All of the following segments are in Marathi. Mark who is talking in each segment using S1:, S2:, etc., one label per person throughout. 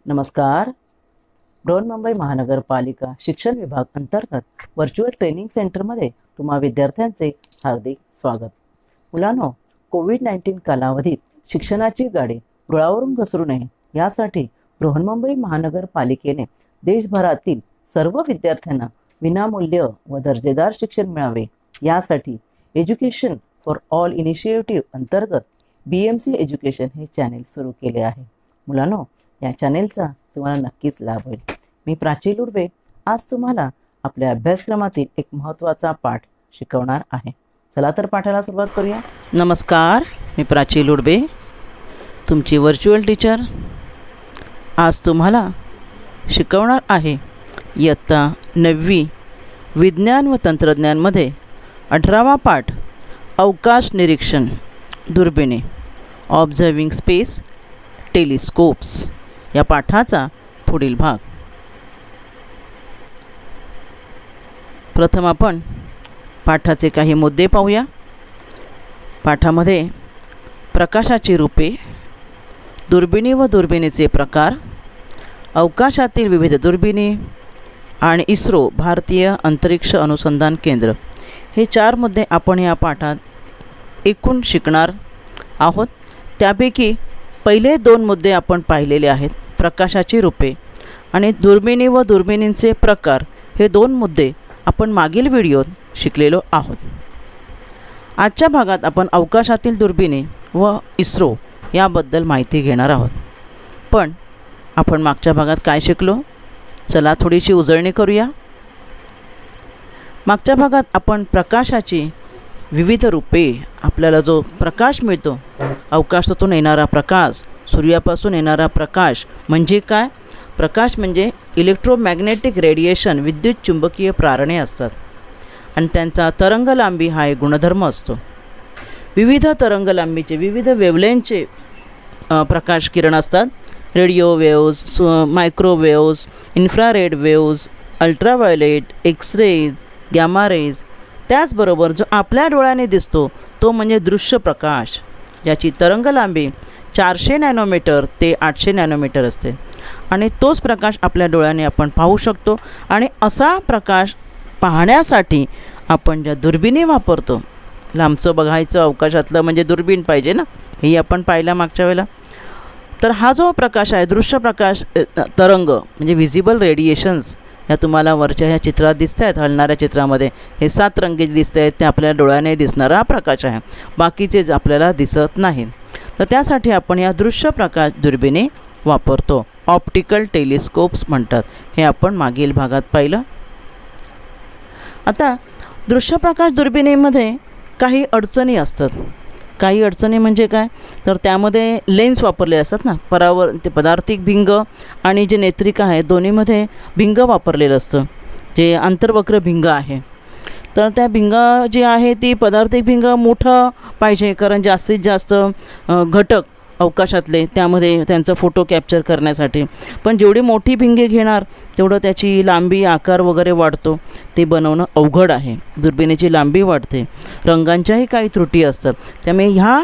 S1: नमस्कार. बृहन्मुंबई महानगरपालिका शिक्षण विभाग अंतर्गत व्हर्च्युअल ट्रेनिंग सेंटरमध्ये तुम्हा विद्यार्थ्यांचे हार्दिक स्वागत. मुलांनो, कोविड-19 कालावधीत शिक्षणाची गाडी रुळावरून घसरू नये यासाठी बृहन्मुंबई महानगरपालिकेने देशभरातील सर्व विद्यार्थ्यांना विनामूल्य व दर्जेदार शिक्षण मिळावे यासाठी एज्युकेशन फॉर ऑल इनिशिएटिव्ह अंतर्गत BMC एज्युकेशन हे चॅनेल सुरू केले आहे. मुलांनो, या चॅनेलचा तुम्हाला नक्कीच लाभ होईल. मी प्राची लुडबे आज तुम्हाला आपल्या अभ्यासक्रमातील एक महत्त्वाचा पाठ शिकवणार आहे. चला तर पाठाला सुरुवात करूया. नमस्कार, मी प्राची लुडबे, तुमची व्हर्च्युअल टीचर. आज तुम्हाला शिकवणार आहे इयत्ता 9वी विज्ञान व तंत्रज्ञानमध्ये 18वा पाठ अवकाश निरीक्षण दुर्बिणी ऑब्झर्विंग स्पेस टेलिस्कोप्स या पाठाचा पुढील भाग. प्रथम आपण पाठाचे काही मुद्दे पाहूया. पाठामध्ये प्रकाशाची रूपे, दुर्बिणी व दुर्बिणीचे प्रकार, अवकाशातील विविध दुर्बिणी आणि इस्रो भारतीय अंतरिक्ष अनुसंधान केंद्र हे 4 मुद्दे आपण या पाठात एकूण शिकणार आहोत. त्यापैकी पहिले 2 मुद्दे आपण पाहिलेले आहेत. प्रकाशाची रूपे आणि दुर्बिणी व दुर्बिणींचे प्रकार हे 2 मुद्दे आपण मागील व्हिडिओत शिकलेलो आहोत. आजच्या भागात आपण अवकाशातील दुर्बिणी व इस्रो याबद्दल माहिती घेणार आहोत. पण आपण मागच्या भागात काय शिकलो? चला थोडीशी उजळणी करूया. मागच्या भागात आपण प्रकाशाची विविध रूपे, आपल्याला जो प्रकाश मिळतो, अवकाशातून येणारा प्रकाश, सूर्यापासून येणारा प्रकाश म्हणजे काय? प्रकाश म्हणजे इलेक्ट्रोमॅग्नेटिक रेडिएशन, विद्युत चुंबकीय प्रारणे असतात आणि त्यांचा तरंगलांबी हा एक गुणधर्म असतो. विविध तरंगलांबीचे, विविध वेव्हलेंथचे प्रकाश किरण असतात. Radio waves, microwaves, infrared waves, ultraviolet, x-rays, gamma rays. त्याचबरोबर जो आपल्या डोळ्याने दिसतो तो म्हणजे दृश्य प्रकाश, ज्याची तरंगलांबी 400 नॅनोमीटर ते 800 नॅनोमीटर असते आणि तोच प्रकाश आपल्या डोळ्याने आपण पाहू शकतो. आणि असा प्रकाश पाहण्यासाठी आपण ज्या दुर्बिणी वापरतो, लांबचं बघायचं अवकाशातलं म्हणजे दुर्बीण पाहिजे ना, हे आपण पाहिलं मागच्या वेळेला. तर हा जो प्रकाश आहे, दृश्य प्रकाश तरंग म्हणजे व्हिजिबल रेडिएशन्स, ह्या तुम्हाला वरच्या ह्या चित्रात दिसत आहेत. हलणाऱ्या चित्रामध्ये हे 7 रंगी दिसत आहेत. ते आपल्या डोळ्याने दिसणारा प्रकाश आहे, बाकीचेच आपल्याला दिसत नाहीत. तर त्यासाठी आपण या दृश्य प्रकाश दुर्बिणी वापरतो. ऑप्टिकल टेलिस्कोप्स म्हणतात. हे आपण मागील भागात पाहिलं. आता दृश्य प्रकाश दुर्बिणीमध्ये काही अडचणी असतात. काही अडचणी म्हणजे काय? तर त्यामध्ये लेन्स वापरले असतात ना, पदार्थिक भिंग आणि जे नेत्रिका आहे दोन्हीमध्ये भिंग वापरलेलं असतं, जे आंतरवक्र भिंग आहे. तर त्या भिंग जी आहे ती पदार्थिक भिंग मोठं पाहिजे, कारण जास्तीत जास्त घटक अवकाशातले त्यामध्ये त्यांचा फोटो कॅप्चर करण्यासाठी. पण जेवढी मोठी भिंगे घेणार तेवढं त्याची लांबी, आकार वगैरे वाढतो. ते बनवणं अवघड आहे. दुर्बिणीची लांबी वाढते, रंगांच्याही काही त्रुटी असतात. त्यामुळे ह्या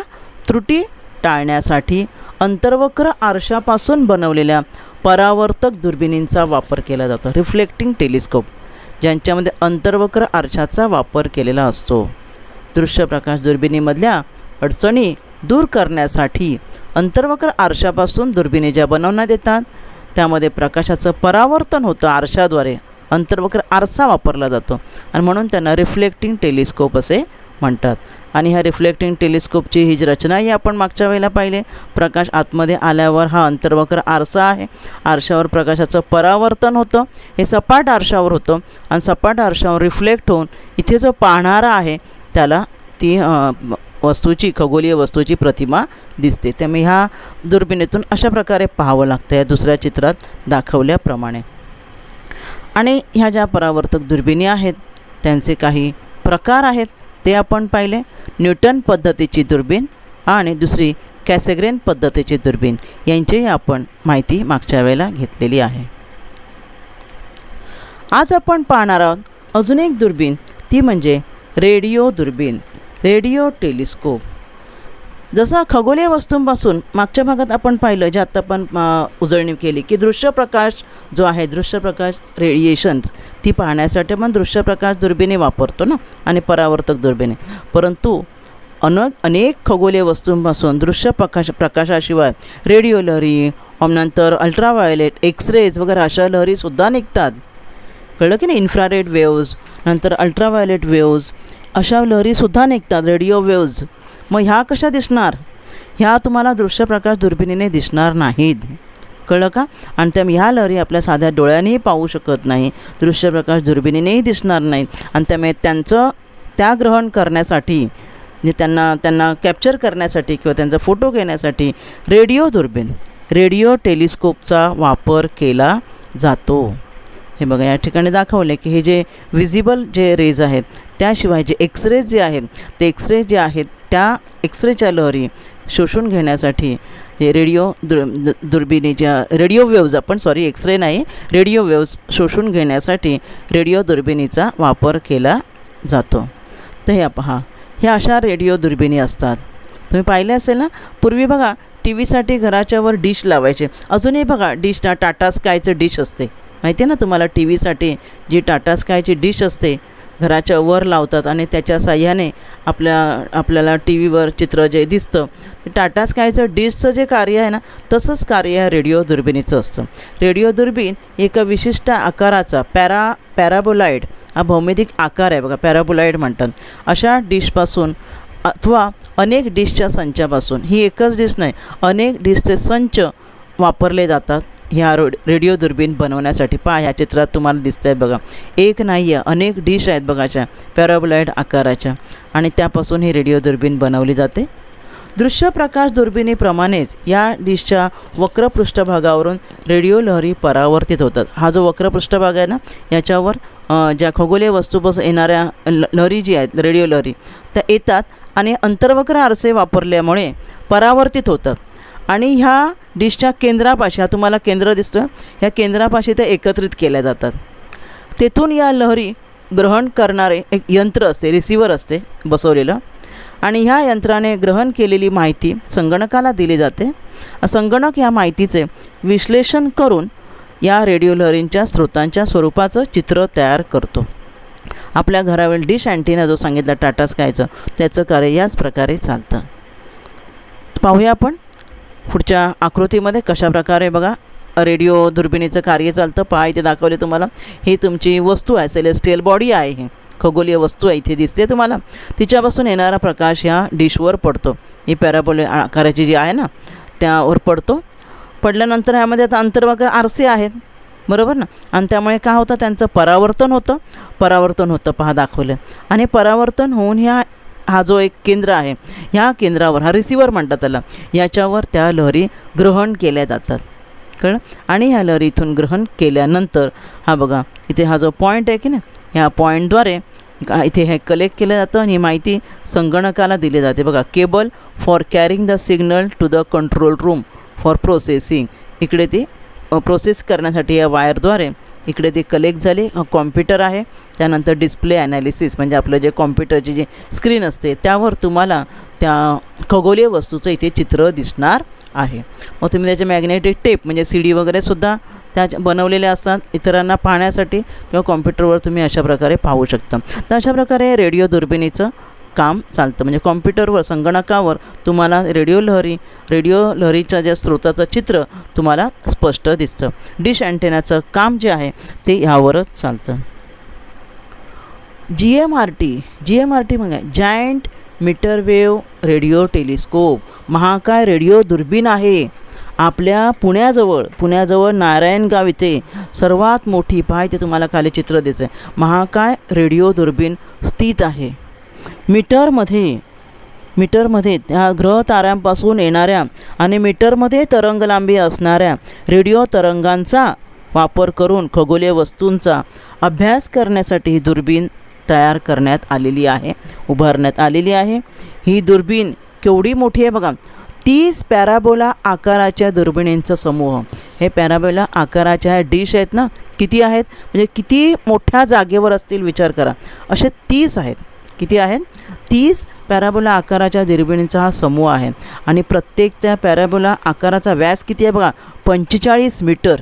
S1: त्रुटी टाळण्यासाठी अंतर्वक्र आरशापासून बनवलेल्या परावर्तक दुर्बिणींचा वापर केला जातो. रिफ्लेक्टिंग टेलिस्कोप, ज्यांच्यामध्ये अंतर्वक्र आरशाचा वापर केलेला असतो. दृश्य प्रकाश दुर्बिणीमधल्या अडचणी दूर करण्यासाठी अंतर्वक्र आरशापासून दुर्बिणी ज्या बनवण्यात येतात त्यामध्ये प्रकाशाचं परावर्तन होतं आरशाद्वारे. अंतर्वक्र आरसा वापरला जातो आणि म्हणून त्यांना रिफ्लेक्टिंग टेलिस्कोप असे म्हणतात. आणि ह्या रिफ्लेक्टिंग टेलिस्कोपची ही जी रचना आहे आपण मागच्या वेळेला पाहिले. प्रकाश आतमध्ये आल्यावर हा अंतर्वक्र आरसा आहे, आरशावर प्रकाशाचं परावर्तन होतं. हे सपाट आरशावर होतं आणि सपाट आरशावर रिफ्लेक्ट होऊन इथे जो पाहणारा आहे त्याला ती वस्तूची, खगोलीय वस्तूची प्रतिमा दिसते. त्यामुळे ह्या दुर्बिणीतून अशा प्रकारे पाहावं लागतं, या दुसऱ्या चित्रात दाखवल्याप्रमाणे. आणि ह्या ज्या परावर्तक दुर्बिणी आहेत त्यांचे काही प्रकार आहेत ते आपण पाहिले. न्यूटन पद्धतीची दुर्बीण आणि दुसरी कॅसेग्रेन पद्धतीची दुर्बीण यांचीही आपण माहिती मागच्या वेळेला घेतलेली आहे. आज आपण पाहणार आहोत अजून एक दुर्बीण, ती म्हणजे रेडिओ दुर्बीण, रेडिओ टेलिस्कोप. जसं खगोलीय वस्तूंपासून मागच्या भागात आपण पाहिलं, जे आत्ता आपण उजळणी केली, की दृश्यप्रकाश जो आहे, दृश्यप्रकाश रेडिएशन्स, ती पाहण्यासाठी आपण दृश्यप्रकाश दुर्बिणी वापरतो ना, आणि परावर्तक दुर्बिणी. परंतु अनेक खगोलीय वस्तूंपासून प्रकाशाशिवाय रेडिओ लहरी, नंतर अल्ट्राव्हायोलेट, एक्सरेज वगैरे अशा लहरीसुद्धा निघतात. कळलं की नाही? इन्फ्रारेड वेव्ज, नंतर अल्ट्राव्हायोलेट वेव्ज, अशा लहरीसुद्धा निघतात, रेडिओ वेव्ज. मग ह्या कशा दिसणार? ह्या तुम्हाला दृश्यप्रकाश दुर्बिणीने दिसणार नाहीत. कळलं का? आणि त्यामुळे ह्या लहरी आपल्या साध्या डोळ्यांनीही पाहू शकत नाही, दृश्यप्रकाश दुर्बिणीनेही दिसणार नाहीत. आणि त्यामुळे त्या ग्रहण करण्यासाठी, म्हणजे त्यांना कॅप्चर करण्यासाठी किंवा त्यांचा फोटो घेण्यासाठी रेडिओ टेलिस्कोपचा वापर केला जातो. हे बघा, या ठिकाणी दाखवले की हे जे विजिबल जे रेज आहेत, त्याशिवाय जे एक्सरेज जे आहेत, ते एक्सरे जे आहेत त्या एक्सरेच्या लहरी शोषून घेण्यासाठी हे दुर्बिणीच्या रेडिओ वेव्ज, एक्सरे नाही, रेडिओ वेव्ज शोषून घेण्यासाठी रेडिओ दुर्बिणीचा वापर केला जातो. तर हे पहा, ह्या अशा रेडिओ दुर्बिणी असतात. तुम्ही पाहिले असेल ना, पूर्वी बघा टी व्हीसाठी घराच्या वर डिश लावायचे. अजूनही बघा डिश, टाटा स्कायचं डिश असते, माहिती आहे ना तुम्हाला? टी व्हीसाठी जी टाटा स्कायची डिश असते घराच्या वर लावतात आणि त्याच्या साह्याने आपल्याला टी व्हीवर चित्र जे दिसतं, ते टाटा स्कायचं डिशचं जे कार्य आहे ना, तसंच कार्य ह्या रेडिओ दुर्बिणीचं असतं. रेडिओ दुर्बीण एका विशिष्ट आकाराचा पॅराबोलाइड हा भौमितिक आकार आहे बघा, पॅराबोलाइड म्हणतात. अशा डिशपासून अथवा अनेक डिशच्या संचापासून, ही एकच डिश नाही, अनेक डिशचे संच वापरले जातात ह्या रेडिओ दुर्बीण बनवण्यासाठी. पहा, ह्या चित्रात तुम्हाला दिसत आहेत बघा, एक नाही आहे, अनेक डिश आहेत बघा अशा पॅराबोलाइड आकाराच्या, आणि त्यापासून ही रेडिओ दुर्बीण बनवली जाते. दृश्यप्रकाश दुर्बिणीप्रमाणेच या डिशच्या वक्र पृष्ठभागावरून रेडिओ लहरी परावर्तित होतात. हा जो वक्र पृष्ठभाग आहे ना, याच्यावर ज्या खगोलीय वस्तूपासून येणाऱ्या लहरी जी आहेत, रेडिओ लहरी, त्या येतात आणि अंतर्वक्र आरसे वापरल्यामुळे परावर्तित होतं. आणि ह्या डिशच्या केंद्रापाशी, हा तुम्हाला केंद्र दिसतो, ह्या केंद्रापाशी ते एकत्रित केल्या जातात. तेथून या लहरी ग्रहण करणारे एक यंत्र असते, रिसिव्हर असते बसवलेलं, आणि ह्या यंत्राने ग्रहण केलेली माहिती संगणकाला दिली जाते. संगणक ह्या माहितीचे विश्लेषण करून या रेडिओ लहरींच्या स्रोतांच्या स्वरूपाचं चित्र तयार करतो. आपल्या घरावरील डिश अँटिना जो सांगितला टाटा स्कायचं, त्याचं कार्य याच प्रकारे चालतं. पाहूया आपण पुढच्या आकृतीमध्ये कशा प्रकारे बघा रेडिओ दुर्बिणीचं कार्य चालतं. पहा, इथे दाखवले तुम्हाला. ही तुमची वस्तू आहे, सेलेस्टियल बॉडी आहे, ही खगोलीय वस्तू आहे, इथे दिसते तुम्हाला. तिच्यापासून येणारा प्रकाश ह्या डिशवर पडतो. ही पॅराबोले आकाराची जी आहे ना, त्यावर पडतो. पडल्यानंतर ह्यामध्ये आता अंतर्वक्र आरसे आहेत, बरोबर ना, आणि त्यामुळे काय होतं, त्यांचं परावर्तन होतं. पहा दाखवलं. आणि परावर्तन होऊन हा जो एक केंद्र आहे, ह्या केंद्रावर, हा रिसिव्हर म्हणतात त्याला, याच्यावर त्या लहरी ग्रहण केल्या जातात. कळलं? आणि ह्या लहरी इथून ग्रहण केल्यानंतर हा बघा इथे हा जो पॉईंट आहे की नाही, ह्या पॉईंटद्वारे इथे हे कलेक्ट केलं जातं आणि ही माहिती संगणकाला दिली जाते. बघा, cable for carrying the signal to the control room for processing. इकडे ती प्रोसेस करण्यासाठी या वायरद्वारे इकडे ती कलेक्ट झाली. कॉम्प्युटर आहे. त्यानंतर डिस्प्ले ॲनालिसिस, म्हणजे आपलं जे कॉम्प्युटरची जी स्क्रीन असते त्यावर तुम्हाला त्या खगोलीय वस्तूचं इथे चित्र दिसणार आहे. मग तुम्ही त्याचे मॅग्नेटिक टेप म्हणजे CD वगैरेसुद्धा त्या बनवलेल्या असतात इतरांना पाहण्यासाठी, किंवा कॉम्प्युटरवर तुम्ही अशा प्रकारे पाहू शकता. तर अशा प्रकारे रेडिओ दुर्बिणीचं काम चालतं. म्हणजे कॉम्प्युटरवर, संगणकावर तुम्हाला रेडिओ लहरीच्या ज्या स्रोताचं चित्र तुम्हाला स्पष्ट दिसतं. डिश अँटेनाचं काम जे आहे ते ह्यावरच चालतं. GMRT म्हणजे जायंट मीटरवेव्ह रेडिओ टेलिस्कोप, महाकाय रेडिओ दुर्बीण आहे. आपल्या पुण्याजवळ नारायणगाव इथे सर्वात मोठी, पहा इथे तुम्हाला खाली चित्र दिसतं, महाकाय रेडिओ दुर्बीण स्थित आहे. मीटरमध्ये त्या ग्रह ताऱ्यांपासून येणाऱ्या आणि मीटरमध्ये तरंगलांबी असणाऱ्या रेडिओ तरंगांचा वापर करून खगोलीय वस्तूंचा अभ्यास करण्यासाठी ही दुर्बीण तयार करण्यात आलेली आहे, उभारण्यात आलेली आहे. ही दुर्बीण केवढी मोठी आहे बघा, 30 पॅराबोला आकाराच्या दुर्बिणींचा समूह. हे पॅराबोला आकाराच्या ह्या डिश आहेत ना, किती आहेत म्हणजे किती मोठ्या जागेवर असतील विचार करा. असे 30 आहेत. किती आहेत? 30 पॅराबोला आकाराच्या दुर्बिणींचा हा समूह आहे आणि प्रत्येक त्या पॅराबोला आकाराचा व्यास किती आहे बघा, 45 मीटर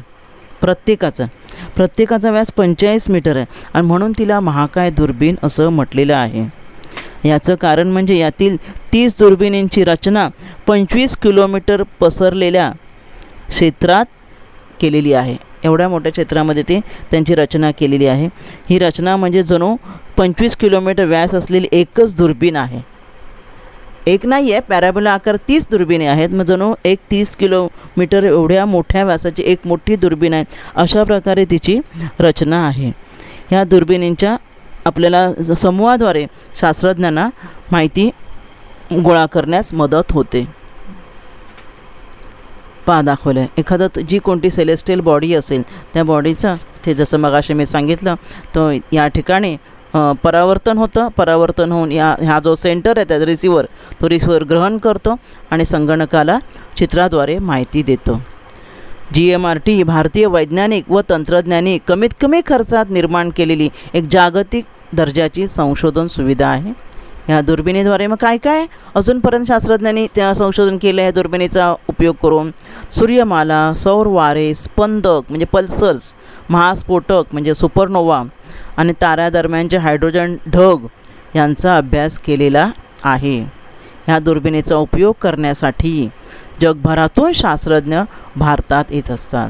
S1: प्रत्येकाचा व्यास 45 मीटर आहे आणि म्हणून तिला महाकाय दुर्बीण असं म्हटलेलं आहे. याचं कारण म्हणजे यातील 30 दुर्बिणींची रचना 25 किलोमीटर पसरलेल्या क्षेत्रात केलेली आहे. एवढ्या मोठ्या क्षेत्रामध्ये त्यांची रचना केलेली आहे. ही रचना म्हणजे जणू 25 किलोमीटर व्यास असलेली एकच दुर्बीण आहे. एक नाही आहे, पॅराबोला आकार 30 दुर्बिणी आहेत, मग जणू एक 30 किलोमीटर एवढ्या मोठ्या व्यासाची एक मोठी दुर्बीण आहे. अशा प्रकारे तिची रचना आहे. ह्या दुर्बिणींच्या आपल्याला समूहाद्वारे शास्त्रज्ञांना माहिती गोळा करण्यास मदत होते. दाखवलं आहे एखादं जी कोणती सेलेस्टियल बॉडी असेल त्या बॉडीचं ते जसं मगाशी मी सांगितलं तो या ठिकाणी परावर्तन होतं. परावर्तन होऊन हा जो सेंटर आहे त्या रिसिव्हर ग्रहण करतो आणि संगणकाला चित्राद्वारे माहिती देतो. GMRT ही भारतीय वैज्ञानिक व तंत्रज्ञानी कमीत कमी खर्चात निर्माण केलेली एक जागतिक दर्जाची संशोधन सुविधा आहे. ह्या दुर्बिणीद्वारे मग काय अजूनपर्यंत शास्त्रज्ञांनी त्या संशोधन केलं आहे दुर्बिणीचा उपयोग करून? सूर्यमाला, सौर वारे, स्पंदक म्हणजे पल्सर्स, महास्फोटक म्हणजे सुपरनोवा आणि ताऱ्यादरम्यानचे हायड्रोजन ढग यांचा अभ्यास केलेला आहे. ह्या दुर्बिणीचा उपयोग करण्यासाठी जगभरातून शास्त्रज्ञ भारतात येत असतात.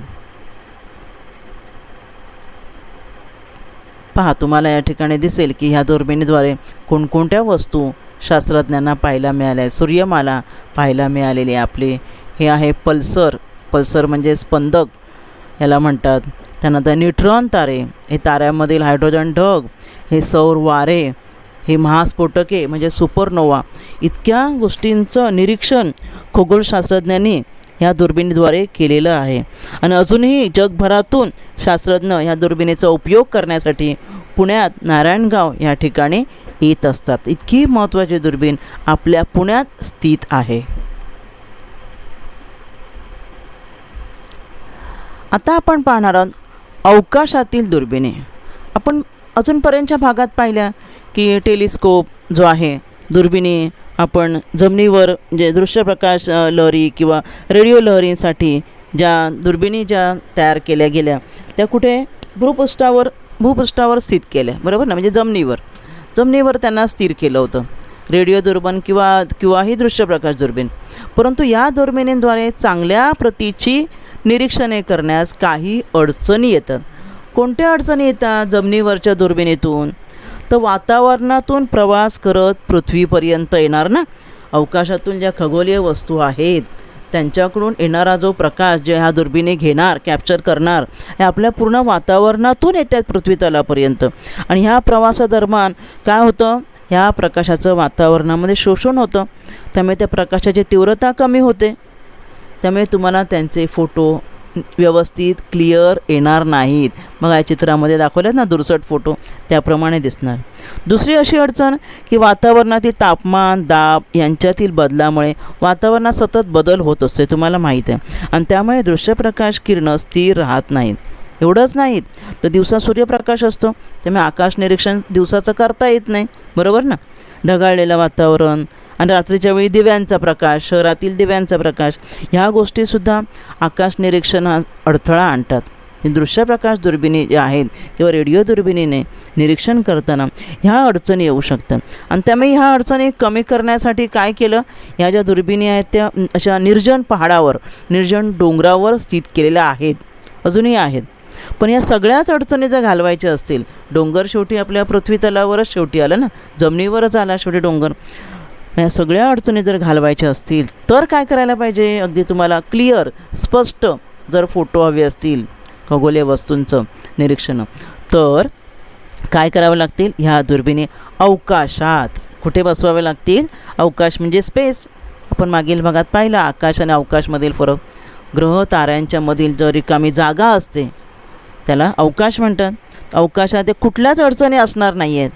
S1: पहा, तुम्हाला या ठिकाणी दिसेल की ह्या दुर्बिणीद्वारे कोणकोणत्या वस्तू शास्त्रज्ञांना पाहायला मिळाल्या. सूर्यमाला पाहायला मिळालेली आपली, हे आहे पल्सर म्हणजे स्पंदक याला म्हणतात. त्यानंतर न्यूट्रॉन तारे, हे ताऱ्यामधील हायड्रोजन ढग, हे सौर वारे, हे महास्फोटके म्हणजे सुपरनोवा. इतक्या गोष्टींचं निरीक्षण खगोलशास्त्रज्ञांनी ह्या दुर्बिणीद्वारे केलेलं आहे. आणि अजूनही जगभरातून शास्त्रज्ञ ह्या दुर्बिणीचा उपयोग करण्यासाठी पुण्यात नारायणगाव या ठिकाणी येत असतात. इतकी महत्त्वाची दुर्बीण आपल्या पुण्यात स्थित आहे. आता आपण पाहणार आहोत अवकाशातील दुर्बिणी. आपण अजूनपर्यंतच्या भागात पाहिल्या की टेलिस्कोप जो आहे, दुर्बिणी आपण जमिनीवर म्हणजे दृश्यप्रकाश लहरी किंवा रेडिओ लहरींसाठी ज्या दुर्बिणी ज्या तयार केल्या गेल्या त्या कुठे भूपृष्ठावर स्थित केल्या, बरोबर ना, म्हणजे जमिनीवर त्यांना स्थिर केलं होतं. रेडिओ दुर्बीण किंवा ही दृश्यप्रकाश दुर्बीण. परंतु या दुर्बिणींद्वारे चांगल्या प्रतीची निरीक्षणे करण्यास काही अडचणी येतात. कोणत्या अडचणी येतात जमिनीवरच्या दुर्बिणीतून? तर वातावरणातून प्रवास करत पृथ्वीपर्यंत येणार ना, अवकाशातून ज्या खगोलीय वस्तू आहेत त्यांच्याकडून येणारा जो प्रकाश जे ह्या दुर्बिणी कॅप्चर करणार, हे आपल्या पूर्ण वातावरणातून येतात पृथ्वीतलापर्यंत. आणि ह्या प्रवासादरम्यान काय होतं, ह्या प्रकाशाचं वातावरणामध्ये शोषण होतं. त्यामुळे त्या प्रकाशाची तीव्रता कमी होते. त्यामुळे तुम्हाला त्यांचे फोटो व्यवस्थित क्लिअर येणार नाहीत. मग या चित्रामध्ये दाखवलेत ना दुर्सट फोटो, त्याप्रमाणे दिसणार. दुसरी अशी अडचण की वातावरणातील तापमान, दाब यांच्यातील बदलामुळे वातावरणात सतत बदल होत असतो, तुम्हाला माहीत आहे. आणि त्यामुळे दृश्यप्रकाश किरणं स्थिर राहत नाहीत. एवढंच नाहीत तर दिवसा सूर्यप्रकाश असतो, त्यामुळे आकाश निरीक्षण दिवसाचं करता येत नाही, बरोबर ना. ढगाळलेलं वातावरण आणि रात्रीच्या वेळी दिव्यांचा प्रकाश, शहरातील दिव्यांचा प्रकाश, ह्या गोष्टीसुद्धा आकाश निरीक्षणात अडथळा आणतात. दृश्यप्रकाश दुर्बिणी ज्या आहेत किंवा रेडिओ दुर्बिणीने निरीक्षण करताना ह्या अडचणी येऊ शकतात. आणि त्यामुळे ह्या अडचणी कमी करण्यासाठी काय केलं, ह्या ज्या दुर्बिणी आहेत त्या अशा निर्जन पहाडावर, निर्जन डोंगरावर स्थित केलेल्या आहेत, अजूनही आहेत. पण या सगळ्याच अडचणी जर घालवायच्या असतील, डोंगर शेवटी आपल्या पृथ्वीतलावरच शेवटी आलं ना, जमिनीवरच आला शेवटी डोंगर. या सगळ्या अडचणी जर घालवायच्या असतील तर काय करायला पाहिजे, अगदी तुम्हाला क्लिअर स्पष्ट जर फोटो हवे असतील खगोलीय वस्तूंचं निरीक्षण, तर काय करावं लागतील, ह्या दुर्बिणी अवकाशात कुठे बसवाव्या लागतील. अवकाश म्हणजे स्पेस. आपण मागील भागात पाहिलं आकाश आणि अवकाशमधील फरक. ग्रह ताऱ्यांच्या मधील जो रिकामी जागा असते त्याला अवकाश म्हणतात. अवकाशात कुठल्याच अडचणी असणार नाही आहेत,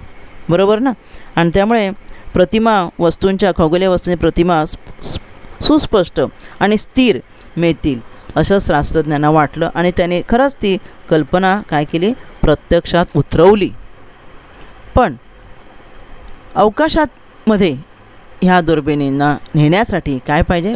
S1: बरोबर ना. आणि त्यामुळे खगोलीय वस्तूंची प्रतिमा सुस्पष्ट आणि स्थिर मिळतील असं शास्त्रज्ञांना वाटलं आणि त्याने खरंच ती कल्पना काय केली, प्रत्यक्षात उतरवली. पण अवकाशामध्ये ह्या दुर्बिणींना नेण्यासाठी काय पाहिजे?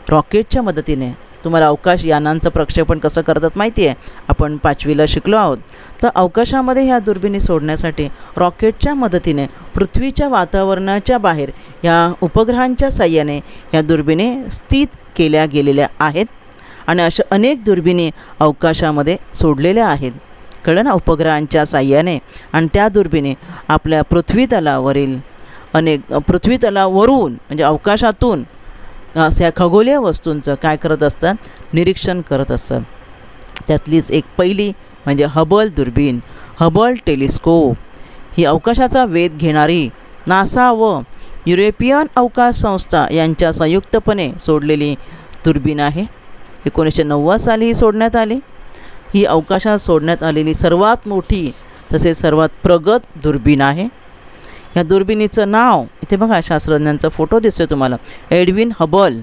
S1: रॉकेटच्या मदतीने. तुम्हाला अवकाश यानांचं प्रक्षेपण कसं करतात माहिती आहे, आपण 5वीला शिकलो आहोत. तर अवकाशामध्ये ह्या दुर्बिणी सोडण्यासाठी रॉकेटच्या मदतीने पृथ्वीच्या वातावरणाच्या बाहेर या उपग्रहांच्या साह्याने ह्या दुर्बिणी स्थित केल्या गेलेल्या आहेत. आणि अशा अनेक दुर्बिणी अवकाशामध्ये सोडलेल्या आहेत, कळलं ना, उपग्रहांच्या साह्याने. आणि त्या दुर्बिणी आपल्या पृथ्वीतलावरील पृथ्वीतलावरून म्हणजे अवकाशातून अशा खगोलीय वस्तूंचं काय करत असतात? निरीक्षण करत असतात. त्यातलीच एक पहिली म्हणजे हबल दुर्बीण, हबल टेलिस्कोप. ही अवकाशाचा वेध घेणारी नासा व युरोपियन अवकाश संस्था यांच्या संयुक्तपणे सोडलेली दुर्बीण आहे. 1990 साली ही सोडण्यात आली. ही अवकाशात सोडण्यात आलेली सर्वात मोठी तसेच सर्वात प्रगत दुर्बीण आहे. ह्या दुर्बिणीचं नाव इथे बघा, शास्त्रज्ञांचा फोटो दिसतोय तुम्हाला, एडविन हबल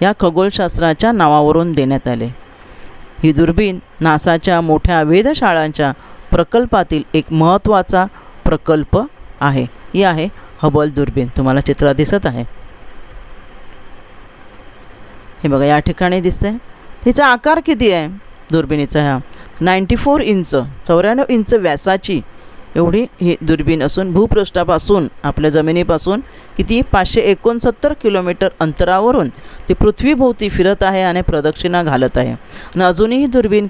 S1: या खगोलशास्त्राच्या नावावरून देण्यात आले. ही दुर्बीण नासाच्या मोठ्या वेधशाळांच्या प्रकल्पातील एक महत्त्वाचा प्रकल्प आहे. ही आहे हबल दुर्बीण, तुम्हाला चित्रात दिसत आहे. हे बघा या ठिकाणी दिसतंय. तिचा आकार किती आहे दुर्बिणीचा? ह्या 94 इंच 94 इंच व्यासाची एवढी ही दुर्बीण असून भूपृष्ठापासून आपल्या जमिनीपासून किती 569 किलोमीटर अंतरावरून ती पृथ्वीभोवती फिरत आहे आणि प्रदक्षिणा घालत आहे. आणि अजूनही दुर्बीण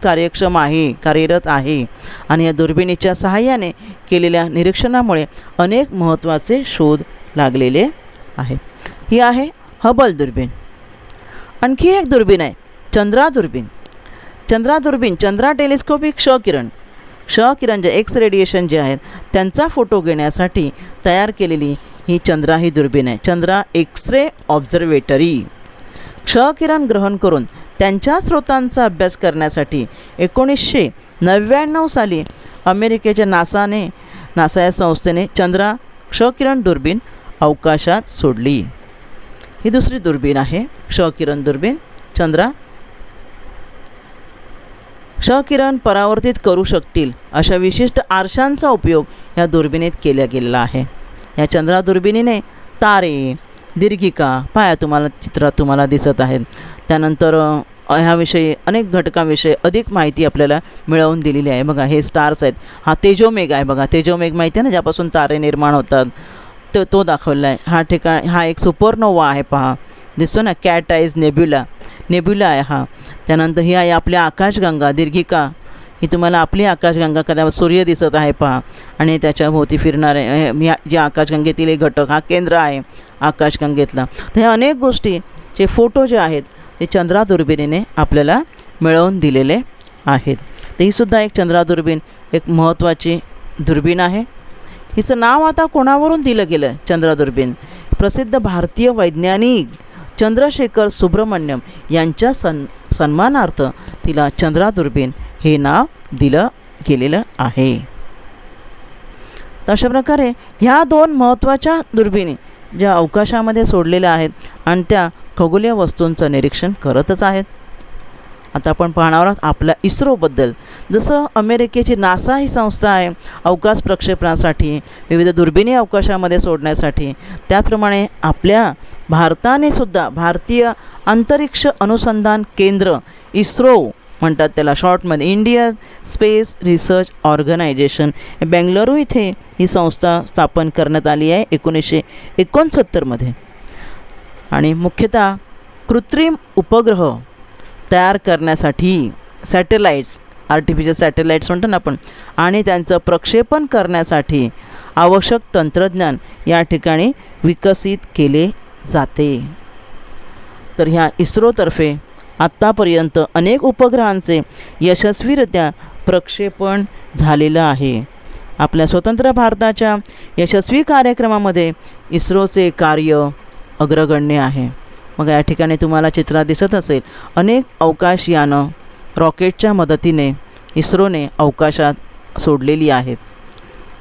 S1: कार्यरत आहे. आणि या दुर्बिणीच्या सहाय्याने केलेल्या निरीक्षणामुळे अनेक महत्त्वाचे शोध लागलेले आहेत. ही आहे हबल दुर्बीण. आणखी एक दुर्बीण आहे चंद्रा दुर्बीण. चंद्रा टेलिस्कोपिक क्षकिरण जे एक्स रेडिएशन जे आहेत त्यांचा फोटो घेण्यासाठी तयार केलेली ही चंद्रा ही दुर्बीण आहे. Chandra x-ray observatory. क्षकिरण ग्रहण करून त्यांच्या स्रोतांचा अभ्यास करण्यासाठी 1999 साली अमेरिकेच्या नासा या संस्थेने चंद्रा क्षकिरण दुर्बीण अवकाशात सोडली. ही दुसरी दुर्बीण आहे क्षकिरण दुर्बीण चंद्रा. क्षकिरण परावर्तित करू शकतील अशा विशिष्ट आरशांचा उपयोग या दुर्बिणीत केला गेलेला आहे. या चंद्रा दुर्बिणीने तारे, दीर्घिका पाया तुम्हाला चित्रात तुम्हाला दिसत आहेत. त्यानंतर ह्याविषयी अनेक घटकांविषयी अधिक माहिती आपल्याला मिळवून दिलेली आहे. बघा हे स्टार्स आहेत. हा तेजोमेघ आहे. बघा तेजोमेघ माहिती आहे ना, ज्यापासून तारे निर्माण होतात, तो दाखवला आहे. हा एक सुपरनोवा आहे. पहा दिसतो ना, कॅट आईज नेब्युला आहे हा. त्यानंतर ही आहे आपल्या आकाशगंगा दीर्घिका. ही तुम्हाला आपली आकाशगंगा कदा सूर्य दिसत आहे पहा, आणि त्याच्या भोवती फिरणारे ह्या जे आकाशगंगेतील एक घटक हा केंद्र आहे आकाशगंगेतला. तर ह्या अनेक गोष्टीचे फोटो जे आहेत ते चंद्रा दुर्बिणीने आपल्याला मिळवून दिलेले आहेत. तर ही सुद्धा एक चंद्रा दुर्बीण एक महत्त्वाची दुर्बीण आहे. हिचं नाव आता कोणावरून दिलं गेलं? चंद्रा दुर्बीण प्रसिद्ध भारतीय वैज्ञानिक चंद्रशेखर सुब्रमण्यम यांच्या सन्मानार्थ तिला चंद्रा दुर्बीण हे नाव दिलं गेलेलं आहे. तर अशा प्रकारे ह्या दोन महत्त्वाच्या दुर्बिणी ज्या अवकाशामध्ये सोडलेल्या आहेत आणि त्या खगोलीय वस्तूंचं निरीक्षण करतच आहेत. आता आपण पाहणार आहोत आपल्या इस्रोबद्दल. जसं अमेरिकेची नासा ही संस्था आहे अवकाश प्रक्षेपणासाठी विविध दुर्बिणी अवकाशामध्ये सोडण्यासाठी, त्याचप्रमाणे आपल्या भारताने सुद्धा भारतीय अंतरिक्ष अनुसंधान केंद्र इस्रो म्हणतात त्याला शॉर्टमध्ये, India space research organization, Bengaluru इथे ही संस्था स्थापन करण्यात आली आहे 1969 आणि मुख्यतः कृत्रिम उपग्रह तयार करण्यासाठी सॅटेलाईट्स, आर्टिफिशियल सॅटेलाईट्स म्हणतो ना आपण, आणि त्यांचं प्रक्षेपण करण्यासाठी आवश्यक तंत्रज्ञान या ठिकाणी विकसित केले जाते. तर ह्या इस्रोतर्फे आत्तापर्यंत अनेक उपग्रहांचे यशस्वीरित्या प्रक्षेपण झालेलं आहे. आपल्या स्वतंत्र भारताच्या यशस्वी कार्यक्रमामध्ये इस्रोचे कार्य अग्रगण्य आहे. मग या ठिकाणी तुम्हाला चित्रात दिसत असेल अनेक अवकाशयानं रॉकेटच्या मदतीने इस्रोने अवकाशात सोडलेली आहेत.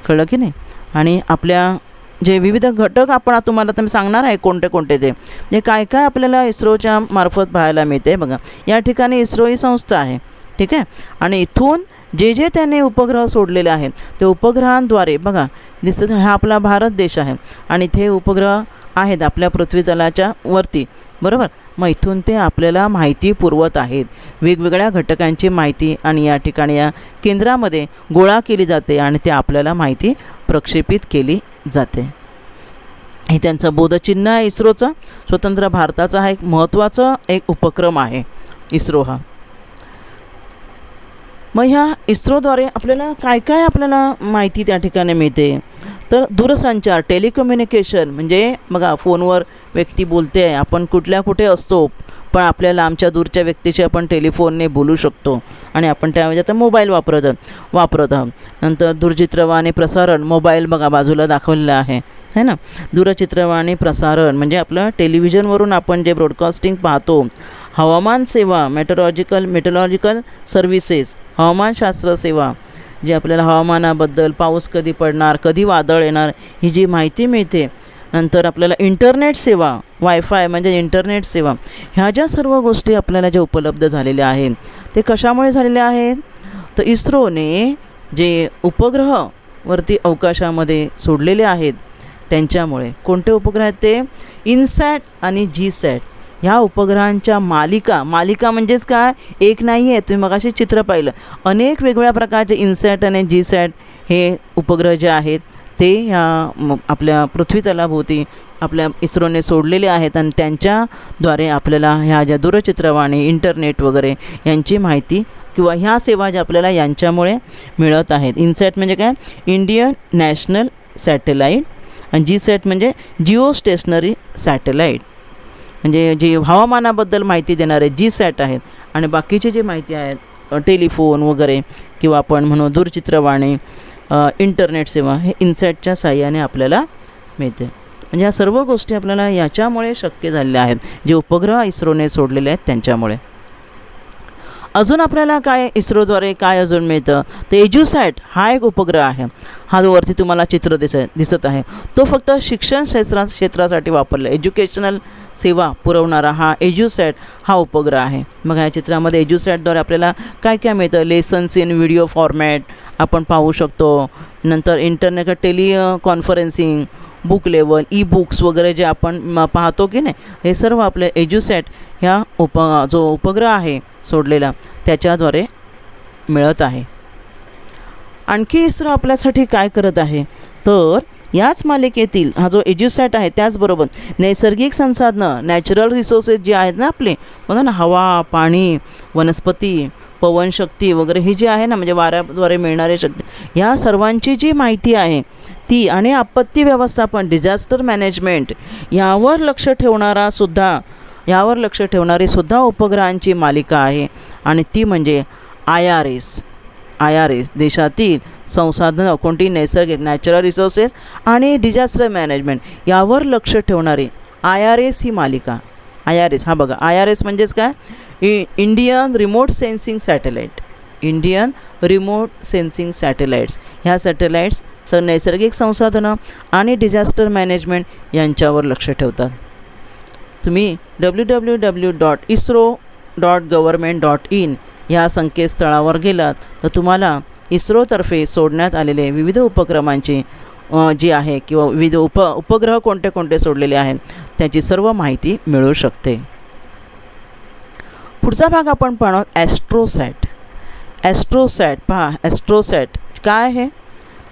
S1: कळलं की नाही? आणि आपल्या जे विविध घटक आपण तुम्हाला सांगणार आहे कोणते कोणते ते म्हणजे काय काय आपल्याला इस्रोच्या मार्फत पाहायला मिळते. बघा या ठिकाणी इस्रो ही संस्था आहे, ठीक आहे, आणि इथून जे जे त्याने उपग्रह सोडलेले आहेत ते उपग्रहांद्वारे बघा दिसतं हा आपला भारत देश आहे आणि इथे उपग्रह आहेत आपल्या पृथ्वीतलाच्या वरती, बरोबर. मग इथून ते आपल्याला माहिती पुरवत आहेत, वेगवेगळ्या घटकांची माहिती, आणि या ठिकाणी या केंद्रामध्ये गोळा केली जाते आणि ते आपल्याला माहिती प्रक्षेपित केली जाते. हे त्यांचं बोधचिन्ह आहे इस्रोचं. स्वतंत्र भारताचा हा एक महत्त्वाचा एक उपक्रम आहे इस्रो हा. मग ह्या इस्रोद्वारे आपल्याला काय काय आपल्याला माहिती त्या ठिकाणी मिळते, तर दूरसंचार, टेलिकम्युनिकेशन, म्हणजे बघा फोनवर व्यक्ती बोलते आहे, आपण कुठे असतो पण आपल्याला आमच्या दूरच्या व्यक्तीशी आपण टेलिफोनने बोलू शकतो आणि आपण त्यावेळी आता मोबाईल वापरत आहोत. नंतर दूरचित्रवाणी प्रसारण, मोबाईल बघा बाजूला दाखवलेलं आहे ना. दूरचित्रवाणी प्रसारण म्हणजे आपलं टेलिव्हिजनवरून आपण जे ब्रॉडकास्टिंग पाहतो. हवामान सेवा, मेट्रोलॉजिकल सर्व्हिसेस, हवामानशास्त्र सेवा, जे आपल्याला हवामानाबद्दल, पाऊस कधी पडणार, कधी वादळ येणार, ही जी माहिती मिळते. नंतर आपल्याला इंटरनेट सेवा, वायफाय म्हणजे इंटरनेट सेवा, ह्या ज्या सर्व गोष्टी आपल्याला ज्या उपलब्ध झालेल्या आहेत ते कशामुळे झालेले आहेत, तर इस्रोने जे उपग्रहवरती अवकाशामध्ये सोडलेले आहेत त्यांच्यामुळे. कोणते उपग्रह आहेत ते, इनसॅट आणि जीसॅट ह्या उपग्रहांच्या मालिका म्हणजेच काय, एक नाही आहे. तुम्ही मगाशी चित्र पाहिलं, अनेक वेगवेगळ्या प्रकारचे इनसॅट आणि जीसॅट हे उपग्रह जे आहेत ते ह्या आपल्या पृथ्वीतलाभोवती आपल्या इस्रोने सोडलेले आहेत आणि त्यांच्याद्वारे आपल्याला ह्या ज्या दूरचित्रवाणी, इंटरनेट वगैरे यांची माहिती किंवा ह्या सेवा ज्या आपल्याला यांच्यामुळे मिळत आहेत. इनसॅट म्हणजे काय, इंडियन नॅशनल सॅटेलाईट, आणि जीसॅट म्हणजे जिओ स्टेशनरी सॅटेलाईट, म्हणजे जे हवामानाबद्दल माहिती देणारे जीसॅट आहेत. आणि बाकीची जी माहिती आहेत टेलिफोन वगैरे किंवा आपण म्हणू दूरचित्रवाणी, इंटरनेट सेवा, हे इनसॅटच्या साहाय्याने आपल्याला मिळते. म्हणजे ह्या सर्व गोष्टी आपल्याला याच्यामुळे शक्य झालेल्या आहेत, जे उपग्रह इस्रोने सोडलेले आहेत त्यांच्यामुळे. अजून आपल्याला काय इस्रोद्वारे काय अजून मिळतं, तर एज्युसॅट हा एक उपग्रह आहे. हा जो वरती तुम्हाला चित्र दिसत आहे तो फक्त शिक्षण क्षेत्रासाठी वापरला, एज्युकेशनल सेवा पुरवणारा हा एज्युसॅट हा उपग्रह आहे. मग ह्या चित्रामध्ये एज्युसॅटद्वारे आपल्याला काय काय मिळतं, लेसन्स इन व्हिडिओ फॉर्मॅट आपण पाहू शकतो. नंतर internet teleconferencing, book level, e books वगैरे जे आपण पाहतो की नाही, हे सर्व आपले एज्युसॅट ह्या जो उपग्रह आहे सोडलेला त्याच्याद्वारे मिळत आहे. आणखी इस्रो आपल्यासाठी काय करत आहे, तर याच मालिकेतील हा जो एज्युसॅट आहे त्याचबरोबर नैसर्गिक संसाधनं, नॅचरल रिसोर्सेस जे आहेत ना आपले, बघा ना, हवा, पाणी, वनस्पती, पवनशक्ती वगैरे ही जी आहे ना, म्हणजे वाऱ्याद्वारे मिळणारी शक्ती, ह्या सर्वांची जी माहिती आहे ती, आणि आपत्ती व्यवस्थापन, डिझास्टर मॅनेजमेंट यावर लक्ष ठेवणारी सुद्धा उपग्रहांची मालिका आहे. आणि ती म्हणजे IRS देशातील संसाधनं, कोणती नैसर्गिक नॅचरल रिसोर्सेस आणि डिझास्टर मॅनेजमेंट यावर लक्ष ठेवणारी IRS ही मालिका. IRS हा बघा, IRS म्हणजेच काय, इंडियन रिमोट सेन्सिंग सॅटेलाइट्स. ह्या सॅटेलाइट्स नैसर्गिक संसाधनं आणि डिझास्टर मॅनेजमेंट यांच्यावर लक्ष ठेवतात. तुम्ही www.isro.government.in ह्या संकेतस्थळावर गेलात तर तुम्हाला इस्रोतर्फे सोडण्यात आलेले विविध उपक्रमांची जी आहे किंवा विविध उपग्रह कोणते कोणते सोडलेले आहेत त्याची सर्व माहिती मिळू शकते. पुढचा भाग आपण पाहणार ॲस्ट्रोसॅट. पहा, ॲस्ट्रोसॅट काय आहे,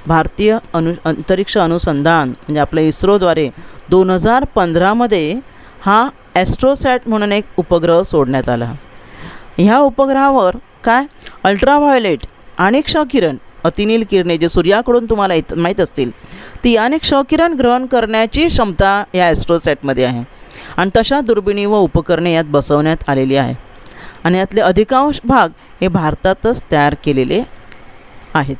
S1: भारतीय अंतरिक्ष अनुसंधान म्हणजे आपल्या इस्रोद्वारे 2015मध्ये हा ॲस्ट्रोसॅट म्हणून एक उपग्रह सोडण्यात आला. ह्या उपग्रहावर काय, अल्ट्राव्हायोलेट आणि क्षकिरण, अतिनील किरणे जे सूर्याकडून तुम्हाला माहीत असतील, ती अनेक क्षकिरण ग्रहण करण्याची क्षमता या ॲस्ट्रोसॅटमध्ये आहे. आणि तशा दुर्बिणी व उपकरणे यात बसवण्यात आलेली आहे. आणि यातले अधिकांश भाग हे भारतातच तयार केलेले आहेत.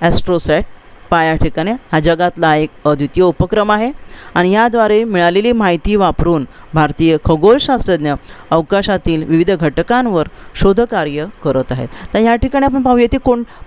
S1: ॲस्ट्रोसॅट या ठिकाणी हा जगातला एक अद्वितीय उपक्रम आहे. आणि याद्वारे मिळालेली माहिती वापरून भारतीय खगोलशास्त्रज्ञ अवकाशातील विविध घटकांवर शोधकार्य करत आहेत. तर या ठिकाणी आपण पाहूया ते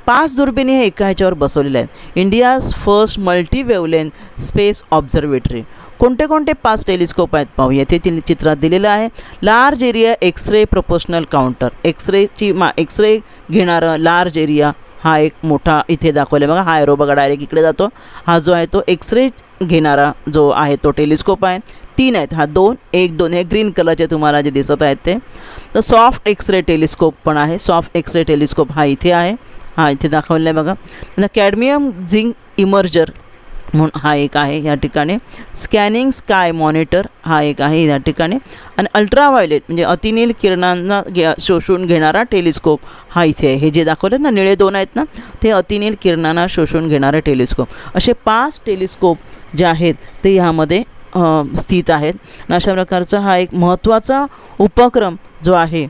S1: 5 दुर्बिणी हे एका ह्याच्यावर बसवलेल्या आहेत. India's first multi wavelength space observatory. कोणते कोणते 5 टेलिस्कोप आहेत पाहूया. येथे चित्रात दिलेलं आहे large area x-ray proportional counter. X-ray घेणारं लार्ज एरिया हा एक मोठा इथे दाखवला बघा. हा एरो बघा डायरेक्ट इकडे जातो. हा जो आहे तो एक्स-रे घेणारा जो आहे तो टेलिस्कोप आहे. 3 आहेत. हा 2 1 2 हे ग्रीन कलरचे तुम्हाला जे दिसत आहेत ते. तर सॉफ्ट एक्स-रे टेलिस्कोप पण आहे. सॉफ्ट एक्स-रे टेलिस्कोप हा इथे आहे. हा इथे दाखवलेला आहे बघा. नंतर कॅडमियम झिंक इमर्जर म्हणून हा एक आहे या ठिकाणी. स्कॅनिंग स्काय मॉनिटर हा एक आहे या ठिकाणी. आणि अल्ट्राव्हायोलेट म्हणजे अतिनील किरणांना शोषून घेणारा टेलिस्कोप हा इथे आहे. हे जे दाखवलेत ना निळे 2 आहेत ना ते अतिनील किरणांना शोषून घेणारे टेलिस्कोप. असे 5 टेलिस्कोप जे आहेत ते ह्यामध्ये स्थित आहेत. आणि अशा प्रकारचा हा एक महत्त्वाचा उपक्रम जो आहे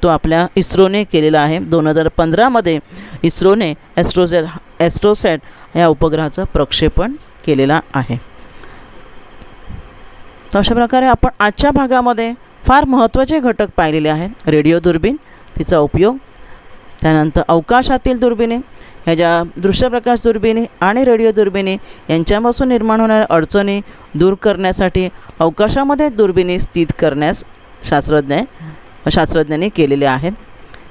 S1: तो आपल्या इस्रोने केलेला आहे. 2015मध्ये इस्रोने ॲस्ट्रोसॅट या उपग्रहाचं प्रक्षेपण केलेलं आहे. तर अशा प्रकारे आपण आजच्या भागामध्ये फार महत्त्वाचे घटक पाहिलेले आहेत. रेडिओ दुर्बीण, तिचा उपयोग, त्यानंतर अवकाशातील दुर्बिणी, ह्या ज्या दृश्यप्रकाश दुर्बिणी आणि रेडिओ दुर्बिणी यांच्यापासून निर्माण होणाऱ्या अडचणी दूर करण्यासाठी अवकाशामध्ये दुर्बिणी स्थित करण्यास शास्त्रज्ञांनी केलेले आहेत.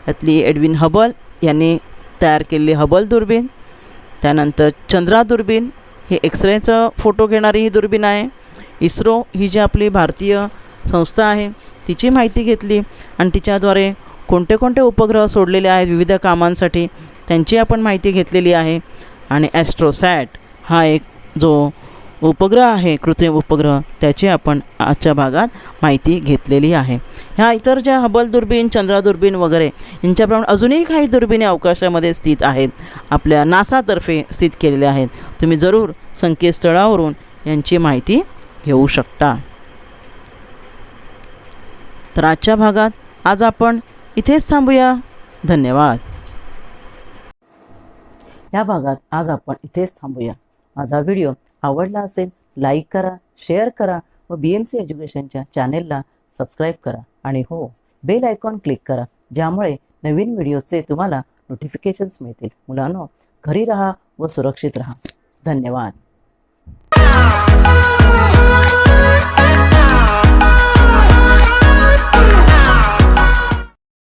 S1: त्यातली एडविन हबल यांनी तयार केलेली हबल दुर्बीण, त्यानंतर चंद्रा दुर्बीण ही एक्सरेचं फोटो घेणारी ही दुर्बीण आहे. इस्रो ही जी आपली भारतीय संस्था आहे तिची माहिती घेतली आणि तिच्याद्वारे कोणते कोणते उपग्रह सोडलेले आहेत विविध कामांसाठी त्यांची आपण माहिती घेतलेली आहे. आणि ॲस्ट्रोसॅट हा एक जो उपग्रह आहे कृत्रिम उपग्रह त्याची आपण आजच्या भागात माहिती घेतलेली आहे. ह्या इतर ज्या हबल दुर्बीण, चंद्रा दुर्बीण वगैरे यांच्याप्रमाणे अजूनही काही दुर्बिणी अवकाशामध्ये स्थित आहेत, आपल्या नासातर्फे स्थित केलेल्या आहेत. तुम्ही जरूर संकेतस्थळावरून यांची माहिती घेऊ शकता. तर आजच्या भागात आज आपण इथेच थांबूया. धन्यवाद. या भागात आज आपण इथेच थांबूया. माझा व्हिडिओ आवडला असेल लाईक करा, शेअर करा व BMC एज्युकेशनच्या चॅनेलला सबस्क्राईब करा. आणि हो, बेल आयकॉन क्लिक करा ज्यामुळे नवीन व्हिडिओचे तुम्हाला नोटिफिकेशन्स मिळतील. मुलांनो, घरी राहा व सुरक्षित राहा. धन्यवाद.